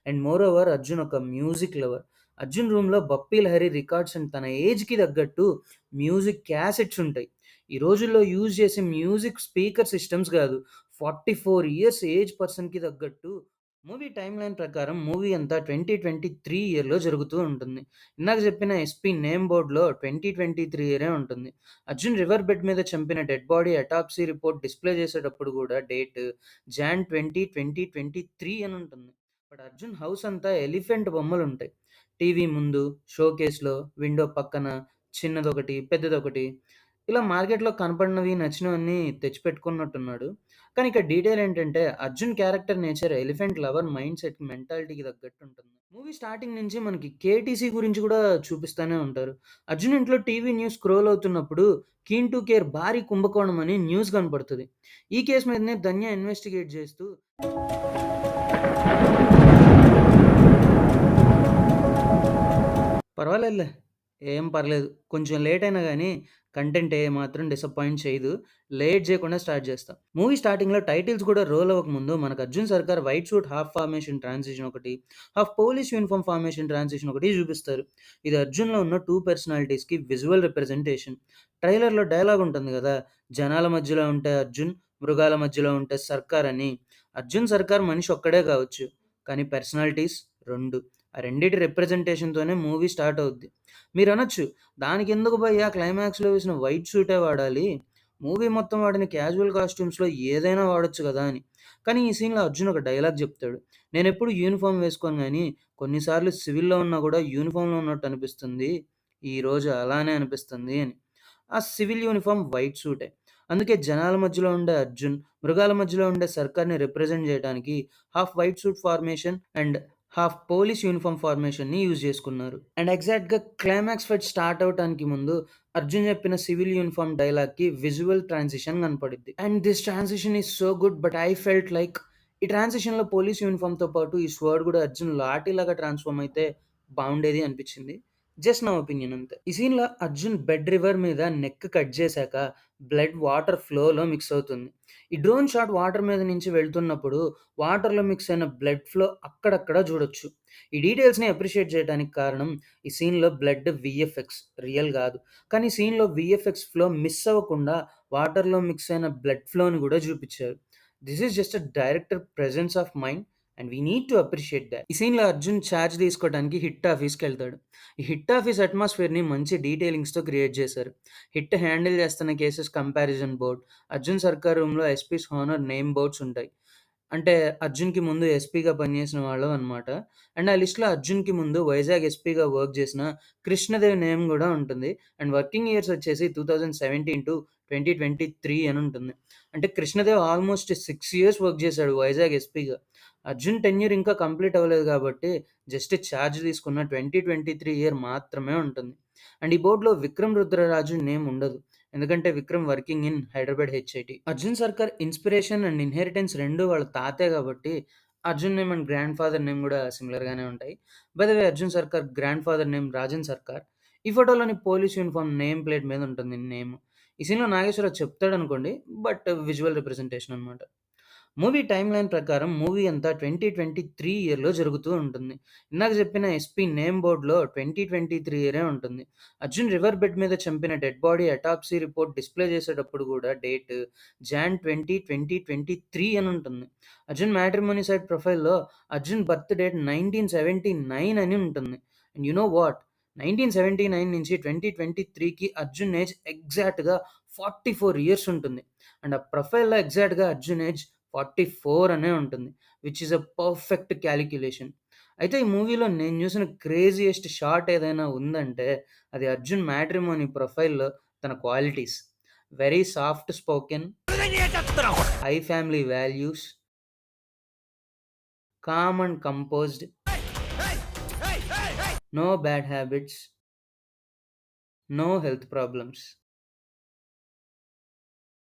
And more over Arjun ఒక music lover. Arjun రూమ్‌లో 'Bappi Lahari' records and తన ఏజ్‌కి తగ్గట్టు మ్యూజిక్ క్యాసెట్స్ ఉంటాయి. ఈ రోజుల్లో యూజ్ చేసే మ్యూజిక్ స్పీకర్ సిస్టమ్స్ గాదు. 44 ఇయర్స్ ఏజ్ పర్సన్‌కి తగ్గట్టు మూవీ టైమ్‌లైన్ ప్రకారం మూవీ అంతా 2023 ఇయర్‌లో జరుగుతూ ఉంటుంది. ఇందాక చెప్పిన ఎస్పీ నేమ్ బోర్డ్‌లో 2023 ఇయరే ఉంటుంది. అర్జున్ రివర్ బెడ్ మీద చంపిన dead body autopsy report display చేసేటప్పుడు గూడా డేట్ జాన్ 20, 2023 అని ఉంటుంది. బట్ అర్జున్ హౌస్ అంతా ఎలిఫెంట్ బొమ్మలుంటాయి. టీవీ ముందు, షోకేస్‌లో, విండో పక్కన చిన్నదొకటి, పెద్దదొకటి ఇలా మార్కెట్‌లో కనపడినవి, నచ్చినవన్నీ తెచ్చిపెట్టుకున్నట్టున్నాడు. కానీ ఇక్కడ డీటెయిల్ ఏంటంటే, Arjun character nature elephant lover mindset మెంటాలిటీకి తగ్గట్టుంటుంది. మూవీ స్టార్టింగ్ నుంచి మనకి కేటీసీ గురించి కూడా చూపిస్తానే ఉంటారు. అర్జున్ ఇంట్లో టీవీ న్యూస్ స్క్రోల్ అవుతున్నప్పుడు 'కీన్ టు కేర్' భారీ కుంభకోణం అని న్యూస్ కనపడుతది. ఈ కేస్ మీదనే ధన్య ఇన్వెస్టిగేట్ చేస్తూ పర్వాలేదులే. ఏం పర్లేదు. కొంచెం లేట్ అయినా గానీ, కంటెంట్ ఏమాత్రం డిసప్పాయింట్ చేయదు. లేట్ జేయకుండా స్టార్ట్ చేస్తా. మూవీ స్టార్టింగ్‌లో టైటిల్స్ కూడా రోల్ అవ్వకముందు మనకు 'Arjun Sarkar' white suit half formation transition ఒకటి, half police uniform formation transition ఒకటి చూపిస్తారు. ఇది అర్జున్‌లో ఉన్న 2 పర్సనాలిటీస్‌కి విజువల్ రిప్రజెంటేషన్. ట్రైలర్‌లో డైలాగ్ ఉంటుంది గదా! జనాల మధ్యలో ఉంటే అర్జున్, మృగాల మధ్యలో ఉంటే సర్కార్ అని. అర్జున్ సర్కార్ మనిషి ఒక్కడే కావచ్చు. కానీ పర్సనాలిటీస్ 2. ఆ రెండిటి రిప్రజెంటేషన్‌తోనే మూవీ స్టార్ట్ అవుద్ది. మీరనొచ్చు, దానికెందుకు భయ్యా క్లైమాక్స్‌లో వేసిన వైట్ సూటే వాడాలి. మూవీ మొత్తం వాడిన క్యాజువల్ కాస్ట్యూమ్స్‌లో ఏదైనా వాడొచ్చు గదా! అని. కానీ ఈ సీన్‌లో అర్జున్ ఒక డైలాగ్ జెప్తాడు. నేనెప్పుడు యూనిఫార్మ్ వేసుకోను గానీ, కొన్నిసార్లు సివిల్‌లో ఉన్నా గూడా యూనిఫార్మ్‌లో ఉన్నట్టు అనిపిస్తుంది. ఈరోజు అలానే అనిపిస్తుంది అని. ఆ సివిల్ యూనిఫార్మ్ వైట్ సూటే. అందుకే జనాల మధ్యలో ఉండే అర్జున్, మృగాల మధ్యలో ఉండే సర్కార్‌ని రిప్రజెంట్ జేయడానికి half white suit formation and half police uniform ఫార్మేషన్‌ని యూజ్ చేసుకున్నారు. అండ్ ఎగ్జాక్ట్‌గా క్లైమాక్స్ ఫైట్ స్టార్ట్ అవ్వటానికి ముందు అర్జున్ చెప్పిన సివిల్ యూనిఫార్మ్ డైలాగ్‌కి విజువల్ ట్రాన్సిషన్ కనపడిద్ది. And this transition is so good but I felt like ఈ ట్రాన్సిషన్‌లో పోలీస్ యూనిఫార్మ్‌తో పాటు ఈ స్వర్డ్ కూడా అర్జున్ లాఠీలాగా ట్రాన్స్‌ఫార్మ్ అయితే బావుండేది అనిపించింది. జస్ట్ నా ఒపీనియన్ అంతే. ఈ సీన్‌లో అర్జున్ బెడ్ రివర్ మీద నెక్ కట్ చేశాక బ్లడ్ వాటర్ ఫ్లోలో మిక్స్ అవుతుంది. ఈ డ్రోన్ షాట్ వాటర్ మీద నుంచి వెళ్తున్నప్పుడు వాటర్‌లో మిక్స్ అయిన బ్లడ్ ఫ్లో అక్కడక్కడ చూడొచ్చు. ఈ డీటెయిల్స్‌ని అప్రిషియేట్ చేయడానికి కారణం ఈ సీన్‌లో బ్లడ్ వీఎఫ్ఎక్స్ రియల్ గాదు. కానీ సీన్‌లో వీఎఫ్ఎక్స్ ఫ్లో మిస్ అవ్వకుండా వాటర్‌లో మిక్స్ అయిన బ్లడ్ ఫ్లోని గూడా చూపిచ్చారు. This is just a director presence of mind and we need to appreciate that. ఈ సీన్‌లో అర్జున్ చార్జ్ తీసుకోవడానికి హిట్ ఆఫీస్‌కెళ్తాడు. ఈ హిట్ ఆఫీస్ అట్మాస్ఫియర్‌ని మంచి డీటెయిలింగ్స్‌తో క్రియేట్ చేశారు. హిట్ హ్యాండిల్ చేస్తున్న cases comparison board, Arjun Sarkar రూమ్‌లో ఎస్పీస్ హానర్ నేమ్ బోర్డ్స్ ఉంటాయి. అంటే అర్జున్‌కి ముందు ఎస్పీగా పనిచేసిన వాళ్ళు అనమాట. అండ్ ఆ లిస్ట్‌లో అర్జున్‌కి ముందు వైజాగ్ ఎస్పీగా వర్క్ చేసిన కృష్ణదేవ్ నేమ్ గూడా ఉంటుంది. అండ్ వర్కింగ్ ఇయర్స్ వచ్చేసి 2017-2023 అని ఉంటుంది. అంటే కృష్ణదేవ్ ఆల్మోస్ట్ 6 ఇయర్స్ వర్క్ చేశాడు వైజాగ్ ఎస్పీగా. అర్జున్ టెన్యూర్ ఇంకా కంప్లీట్ అవ్వలేదు కాబట్టి జస్ట్ చార్జ్ తీసుకున్న 2023 ఇయర్ మాత్రమే ఉంటుంది. అండ్ ఈ బోర్డ్‌లో విక్రమ్ రుద్రరాజు నేమ్ ఉండదు. ఎందుకంటే Vikram working in Hyderabad HIT. Arjun సర్కార్ ఇన్‌స్పిరేషన్ అండ్ ఇన్‌హెరిటెన్స్ 2 వాళ్ళ తాతే కాబట్టి Arjun name and grand father name గూడా సిమిలర్‌గానే ఉంటాయి. బై ద వే అర్జున్ సర్కార్ గ్రాండ్ ఫాదర్ నేమ్ రాజన్ సర్కార్. ఈ ఫోటోలోని పోలీస్ యూనిఫార్మ్ నేమ్ ప్లేట్ మీద ఉంటుంది నేమ్. ఈ సీన్‌లో నాగేశ్వరరావు చెప్తాడనుకోండి. బట్ విజువల్ రిప్రజెంటేషన్ అనమాట. మూవీ టైమ్‌లైన్ ప్రకారం మూవీ అంతా 2023 ఇయర్‌లో జరుగుతూ ఉంటుంది. ఇందాక చెప్పిన ఎస్పీ నేమ్ బోర్డ్‌లో 2023 ఇయరే ఉంటుంది. అర్జున్ రివర్ బెడ్ మీద చంపిన dead body autopsy report display చేసేటప్పుడు కూడా డేట్ జాన్ 20, 2023 అని ఉంటుంది. అర్జున్ మ్యాట్రిమోనీ సైట్ ప్రొఫైల్‌లో అర్జున్ బర్త్ డేట్ 1979 అని ఉంటుంది. And you know what? 1979 నుంచి 2023కి అర్జున్ ఏజ్ ఎగ్జాక్ట్‌గా 44 ఇయర్స్ ఉంటుంది. అండ్ ఆ ప్రొఫైల్‌లో ఎగ్జాక్ట్‌గా అర్జున్ ఏజ్ 44 అనే ఉంటుంది. Which is a perfect calculation. అయితే ఈ మూవీలో నేను చూసిన క్రేజియస్ట్ షాట్ ఏదైనా ఉందంటే అది అర్జున్ మ్యాట్రిమోనీ ప్రొఫైల్‌లో తన qualities. Very soft spoken, high family values, calm and composed, no bad habits, no health problems.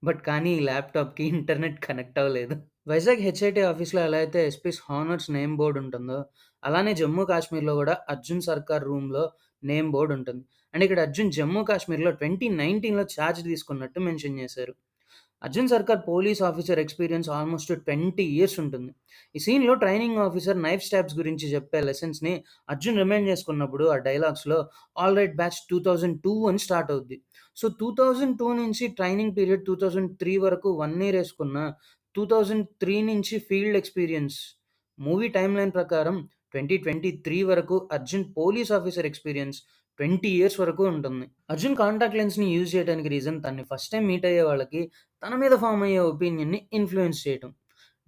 But కానీ ఈ ల్యాప్‌టాప్‌కి ఇంటర్నెట్ కనెక్ట్ అవ్వలేదు. వైజాగ్ హెచ్ఐటీ ఆఫీస్‌లో ఎలా అయితే ఎస్పీస్ హానర్స్ నేమ్ బోర్డ్ ఉంటుందో, అలానే జమ్మూ కాశ్మీర్‌లో గూడా అర్జున్ సర్కార్ రూమ్‌లో నేమ్ బోర్డ్ ఉంటుంది. అండ్ ఇక్కడ అర్జున్ జమ్మూ కాశ్మీర్‌లో 2019లో చార్జ్ తీసుకున్నట్టు మెన్షన్ చేశారు. అర్జున్ సర్కార్ police officer experience almost 20 years ఉంటుంది. ఈ సీన్‌లో ట్రైనింగ్ ఆఫీసర్ నైఫ్ స్టాబ్స్ గురించి చెప్పే లెసన్స్‌ని అర్జున్ రిమైండ్ చేసుకున్నప్పుడు ఆ డైలాగ్స్‌లో ఆల్ రైట్ బ్యాచ్ 2002 అని స్టార్ట్ అవుద్ది. సో, 2002 నుంచి ట్రైనింగ్ పీరియడ్ 2003 వరకు 1 ఇయర్ యేసుకున్న 2003 నుంచి ఫీల్డ్ ఎక్స్‌పీరియన్స్. మూవీ టైమ్‌లైన్ ప్రకారం 2023 వరకు Arjun police officer experience 20 years వరకు ఉంటుంది. అర్జున్ కాంటాక్ట్ లెన్స్‌ని యూజ్ చేయడానికి రీజన్ తనని ఫస్ట్ టైమ్ మీట్ అయ్యే వాళ్ళకి తన మీద ఫార్మ్ అయ్యే ఒపీనియన్‌ని ఇన్‌ఫ్లూయెన్స్ చేయటం.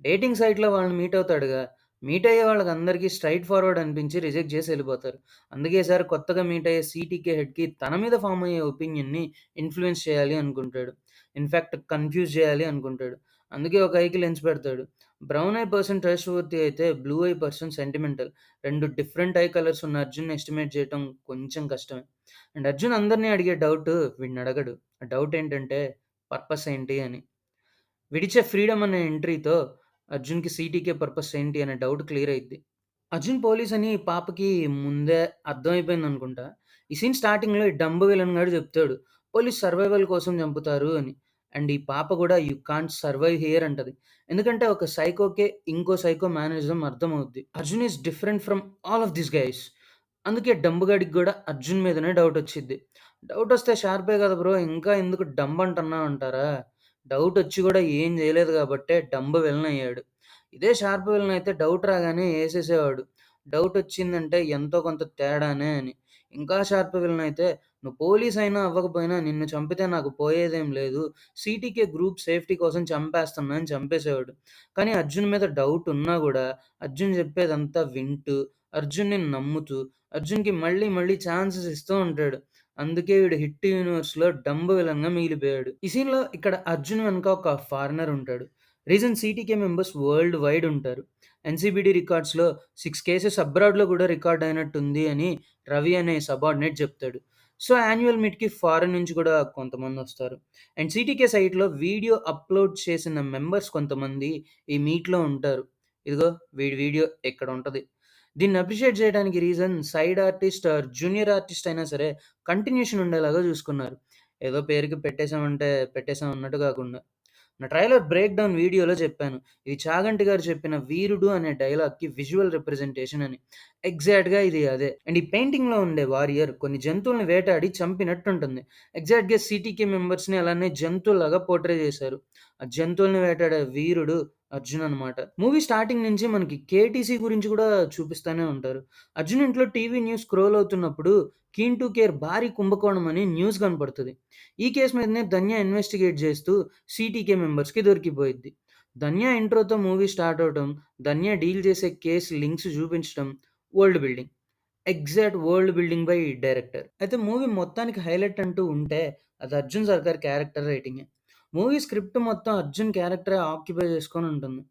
డేటింగ్ సైట్‌లో వాళ్ళని మీట్ అవుతాడుగా. మీట్ అయ్యే వాళ్ళకందరికీ స్ట్రెయిట్ ఫార్వర్డ్ అనిపించి రిజెక్ట్ చేసి ఎళ్ళిపోతారు. అందుకే ఈసారి కొత్తగా మీట్ అయ్యే సీటీకే హెడ్‌కి తన మీద ఫార్మ్ అయ్యే ఒపీనియన్‌ని ఇన్‌ఫ్లూయెన్స్ చేయాలి అనుకుంటాడు. ఇన్‌ఫాక్ట్ కన్‌ఫ్యూజ్ చేయాలి అనుకుంటాడు. అందుకే ఒక ఐకి లెన్స్ పెడతాడు. బ్రౌన్ ఐ పర్సన్ ట్రస్ట్‌వర్తీ అయితే blue I person sentimental. 2 different I colours ఉన్న అర్జున్‌ని ఎస్టిమేట్ చేయటం కొంచెం కష్టమే. అండ్ అర్జున్ అందరిని అడిగే డౌట్ వీడినడగడు. ఆ డౌట్ ఏంటంటే పర్పస్ ఏంటి అని. విడిచే ఫ్రీడమ్ అనే ఎంట్రీతో అర్జున్‌కి సీటీకే పర్పస్ ఏంటి అనే డౌట్ క్లియర్ అయిద్ది. అర్జున్ పోలీస్ అని పాపకి ముందే అర్థమైపోయిందనుకుంటా. ఈ సీన్ స్టార్టింగ్‌లో ఈ డంబ్ విలన్ గాడు చెప్తాడు. పోలీస్ సర్వైవల్ కోసం చంపుతారు అని. అండ్ ఈ పాప గూడా యూ కాంట్ సర్వైవ్ హియర్ అంటది. ఎందుకంటే ఒక సైకోకే ఇంకో సైకో మేనరిజం అర్థమవుద్ది. Arjun is different from all of these guys. అందుకే డంబ్ గాడికి గూడా అర్జున్ మీదనే డౌటొచ్చిద్ది. డౌటొస్తే షార్పే కదా బ్రో! ఇంకా ఎందుకు డంబ్ అంటున్నావు అంటారా? డౌటొచ్చి గూడా ఏం చేయలేదు గాబట్టే డంబ్ విలన్ అయ్యాడు. ఇదే షార్ప్ విలన్ అయితే డౌట్ రాగానే ఏసేసేవాడు. డౌటొచ్చిందంటే ఎంతో కొంత తేడానే అని. ఇంకా షార్ప్ విలన్ అయితే నువ్వు పోలీస్ అయినా అవ్వకపోయినా నిన్ను చంపితే నాకు పోయేదేం లేదు. సీటీకే గ్రూప్ సేఫ్టీ కోసం చంపేస్తున్నా అని చంపేసేవాడు. కానీ అర్జున్ మీద డౌట్ ఉన్నా గూడా అర్జున్ చెప్పేదంతా వింటూ, అర్జున్‌ని నమ్ముతూ, అర్జున్‌కి మళ్ళీ మళ్ళీ ఛాన్సెస్ ఇస్తూ ఉంటాడు. అందుకే వీడు హిట్ యూనివర్స్‌లో డంబ్ విలన్‌గా మిగిలిపోయాడు. ఈ సీన్‌లో ఇక్కడ అర్జున్ వెనక ఒక ఫారినర్ ఉంటాడు. రీజన్ సీటీకే మెంబర్స్ వరల్డ్ వైడ్ ఉంటారు. ఎన్‌సీబీడీ రికార్డ్స్‌లో 6 కేసెస్ అబ్రాడ్‌లో కూడా రికార్డ్ అయినట్టుంది అని రవి అనే సబార్డినేట్ చెప్తాడు. సో, యాన్యువల్ మీట్‌కి ఫారెన్ నుంచి కూడా కొంతమందొస్తారు. అండ్ సీటీకే సైట్‌లో వీడియో అప్‌లోడ్ చేసిన మెంబర్స్ కొంతమంది ఈ మీట్‌లో ఉంటారు. ఇదిగో వీడి వీడియో ఇక్కడ ఉంటది. దీన్ని అప్రిషియేట్ చేయడానికి reason side artist or junior artist అయినా సరే కంటిన్యూషన్ ఉండేలాగా చూసుకున్నారు. ఏదో పేరుకి పెట్టేసామంటే పెట్టేసాం అన్నట్టు కాకుండా. నా ట్రైలర్ బ్రేక్ డౌన్ వీడియోలో చెప్పాను. ఇది 'చాగంటి' గారు చెప్పిన 'వీరుడు' అనే డైలాగ్‌కి విజువల్ రిప్రజెంటేషన్ అని. ఎగ్జాక్ట్‌గా ఇది అదే. అండ్ ఈ పెయింటింగ్‌లో ఉండే వారియర్ కొన్ని జంతువుల్ని వేటాడి చంపినట్టుంటుంది. ఎగ్జాక్ట్‌గా సీటీకే మెంబర్స్‌ని అలానే జంతువుల్లాగా పోర్ట్రే చేశారు. ఆ జంతువుల్ని వేటాడే వీరుడు అర్జున్ అనమాట. మూవీ స్టార్టింగ్ నుంచి మనకి కేటీసీ గురించి కూడా చూపిస్తానే ఉంటారు. అర్జున్ ఇంట్లో టీవీ న్యూస్ స్క్రోల్ అవుతున్నప్పుడు 'కీన్ టు కేర్' భారీ కుంభకోణం అని న్యూస్ కనపడుతది. ఈ కేస్ మీదనే ధన్య ఇన్వెస్టిగేట్ చేస్తూ సీటీకే మెంబర్స్‌కి దొరికిపోయిద్ది. ధన్య ఇంట్రోతో మూవీ స్టార్ట్ అవ్వటం, ధన్య డీల్ చేసే కేస్ లింక్స్ చూపించడం, world building. Exact world building by director. అయితే మూవీ మొత్తానికి హైలైట్ అంటూ ఉంటే అది అర్జున్ సర్కార్ క్యారెక్టర్ రైటింగే. మూవీ స్క్రిప్ట్ మొత్తం అర్జున్ క్యారెక్టరే ఆక్యుపై చేసుకొని ఉంటుంది.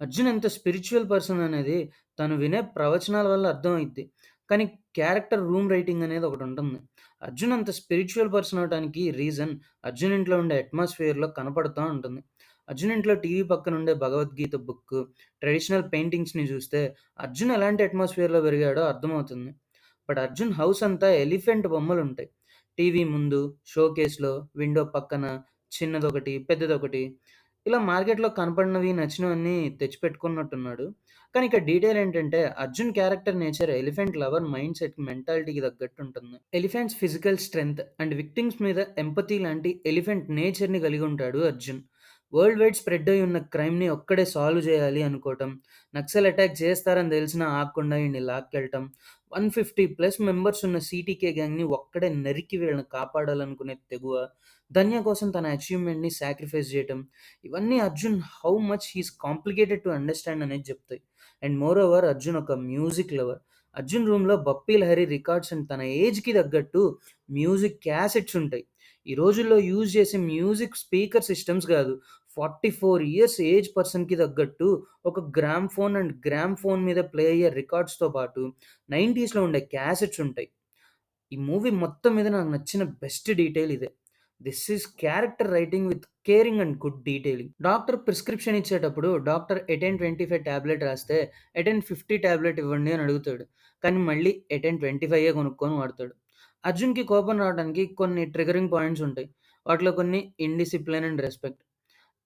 అర్జున్ ఎంత స్పిరిచ్యువల్ పర్సన్ అనేది తను వినే ప్రవచనాల వల్ల అర్థమైద్ది. కానీ క్యారెక్టర్ రూమ్ రైటింగ్ అనేది ఒకటుంటుంది. అర్జున్ అంత స్పిరిచ్యువల్ పర్సన్ అవ్వటానికి రీజన్ అర్జున్ ఇంట్లో ఉండే అట్మాస్ఫియర్‌లో కనపడతా ఉంటుంది. అర్జున్ ఇంట్లో టీవీ పక్కనుండే భగవద్గీత బుక్కు, ట్రెడిషనల్ పెయింటింగ్స్‌ని చూస్తే అర్జున్ ఎలాంటి అట్మాస్ఫియర్‌లో పెరిగాడో అర్థమవుతుంది. బట్ అర్జున్ హౌస్ అంతా ఎలిఫెంట్ బొమ్మలుంటాయి. టీవీ ముందు, షోకేస్‌లో, విండో పక్కన చిన్నదొకటి, పెద్దదొకటి ఇలా మార్కెట్‌లో కనపడినవి, నచ్చినవన్నీ తెచ్చిపెట్టుకున్నట్టున్నాడు. కానీ ఇక్కడ డీటెయిల్ ఏంటంటే Arjun character nature elephant lover mindset మెంటాలిటీకి తగ్గట్టు ఉంటుంది. Elephants physical strength and victims మీద ఎంపతి లాంటి ఎలిఫెంట్ నేచర్‌ని కలిగి ఉంటాడు అర్జున్. వరల్డ్ వైడ్ స్ప్రెడ్ అయ్యి ఉన్న క్రైమ్‌ని ఒక్కడే సాల్వ్ చేయాలి అనుకోవటం, నక్సల్ అటాక్ చేస్తారని తెలిసినా ఆగకుండా ఈడిని లాక్కెళ్ళటం, 150+ మెంబర్స్ ఉన్న సీటీకే గ్యాంగ్‌ని ఒక్కడే నరికి వీళ్ళని కాపాడాలనుకునే తెగువ, ధన్య కోసం తన అచీవ్‌మెంట్‌ని సాక్రిఫైస్ చేయటం, ఇవన్నీ Arjun how much he is complicated to understand అనేది చెప్తాయి. అండ్ మోర్ ఓవర్ అర్జున్ ఒక మ్యూజిక్ లవర్. అర్జున్ రూమ్‌లో బప్పీ లహరి రికార్డ్స్ అండ్ తన ఏజ్‌కి తగ్గట్టు మ్యూజిక్ క్యాసెట్స్ ఉంటాయి. ఈ రోజుల్లో యూజ్ చేసే మ్యూజిక్ స్పీకర్ సిస్టమ్స్ కాదు. 44 ఇయర్స్ ఏజ్ పర్సన్‌కి తగ్గట్టు ఒక గ్రామ్‌ఫోన్ అండ్ గ్రామ్‌ఫోన్ మీద ప్లే అయ్యే రికార్డ్స్‌తో పాటు 90స్‌లో ఉండే క్యాసెట్స్ ఉంటాయి. ఈ మూవీ మొత్తం మీద నాకు నచ్చిన బెస్ట్ డీటెయిల్ ఇదే. This is character writing with caring and good detailing. Doctor prescription ఇచ్చేటప్పుడు డాక్టర్ ఎటెన్ 25 టాబ్లెట్ రాస్తే ఎటెన్ 50 టాబ్లెట్ ఇవ్వండి అని అడుగుతాడు. కానీ మళ్ళీ ఎటెన్ 25 కొనుక్కొని వాడతాడు. అర్జున్‌కి కోపం రావడానికి కొన్ని ట్రిగ్గరింగ్ పాయింట్స్ ఉంటాయి. వాటిలో కొన్ని ఇండిసిప్లిన్ అండ్ రెస్పెక్ట్.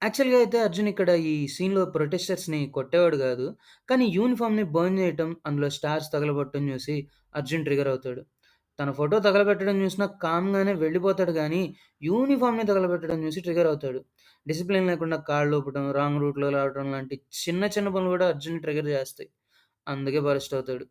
యాక్చువల్‌గా అయితే అర్జున్ ఇక్కడ ఈ సీన్‌లో ప్రొటెస్టర్స్‌ని కొట్టేవాడు గాదు. కానీ యూనిఫార్మ్‌ని బర్న్ చేయటం, అందులో స్టార్స్ తగలబట్టడం చూసి అర్జున్ ట్రిగ్గర్ అవుతాడు. తన ఫోటో తగలబెట్టడం చూసినా కామ్‌గానే వెళ్ళిపోతాడు గానీ, యూనిఫార్మ్‌ని తగలబెట్టడం చూసి ట్రిగ్గర్ అవుతాడు. డిసిప్లిన్ లేకుండా కాళ్ళూపడం, రాంగ్ రూట్‌లో రావడం లాంటి చిన్న చిన్న పనులు కూడా అర్జున్‌ని ట్రిగ్గర్ చేస్తాయి. అందుకే బరస్ట్ అవుతాడు.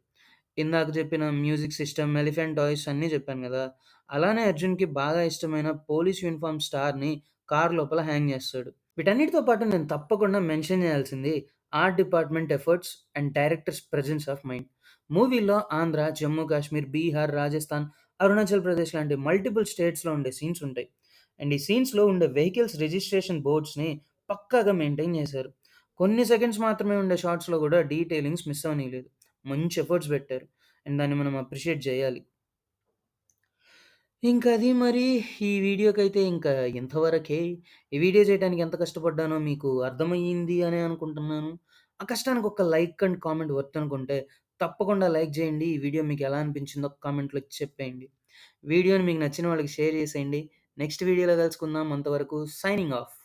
ఇందాక చెప్పిన మ్యూజిక్ సిస్టమ్, ఎలిఫెంట్ టాయ్స్ అన్నీ చెప్పాను గదా! అలానే అర్జున్‌కి బాగా ఇష్టమైన పోలీస్ యూనిఫార్మ్ స్టార్‌ని కార్ లోపల హ్యాంగ్ చేస్తాడు. వీటన్నిటితో పాటు నేను తప్పకుండా మెన్షన్ చేయాల్సింది art department efforts and directors presence of mind. మూవీలో ఆంధ్ర, జమ్మూ కాశ్మీర్, బీహార్, రాజస్థాన్, అరుణాచల్ ప్రదేశ్ లాంటి మల్టిపుల్ స్టేట్స్‌లో ఉండే సీన్స్ ఉంటాయి. అండ్ ఈ సీన్స్‌లో ఉండే వెహికల్స్ రిజిస్ట్రేషన్ బోర్డ్స్‌ని పక్కాగా మెయింటైన్ చేశారు. కొన్ని సెకండ్స్ మాత్రమే ఉండే షాట్స్‌లో కూడా డీటెయిలింగ్స్ మిస్ అవ్వనీయలేదు. మంచి ఎఫర్ట్స్ పెట్టారు. అండ్ దాన్ని మనం అప్రిషియేట్ చేయాలి. ఇంకది మరి ఈ వీడియోకైతే ఇంకా ఇంతవరకే. ఈ వీడియో చేయడానికి ఎంత కష్టపడ్డానో మీకు అర్థమయ్యింది అనే అనుకుంటున్నాను. ఆ కష్టానికి ఒక లైక్ అండ్ కామెంట్ వర్త్ అనుకుంటే తప్పకుండా లైక్ చేయండి. ఈ వీడియో మీకు ఎలా అనిపించిందో కామెంట్‌లో చెప్పేయండి. వీడియోని మీకు నచ్చిన వాళ్ళకి షేర్ చేసేయండి. నెక్స్ట్ వీడియోలో కలుసుకుందాం. అంతవరకు సైనింగ్ ఆఫ్.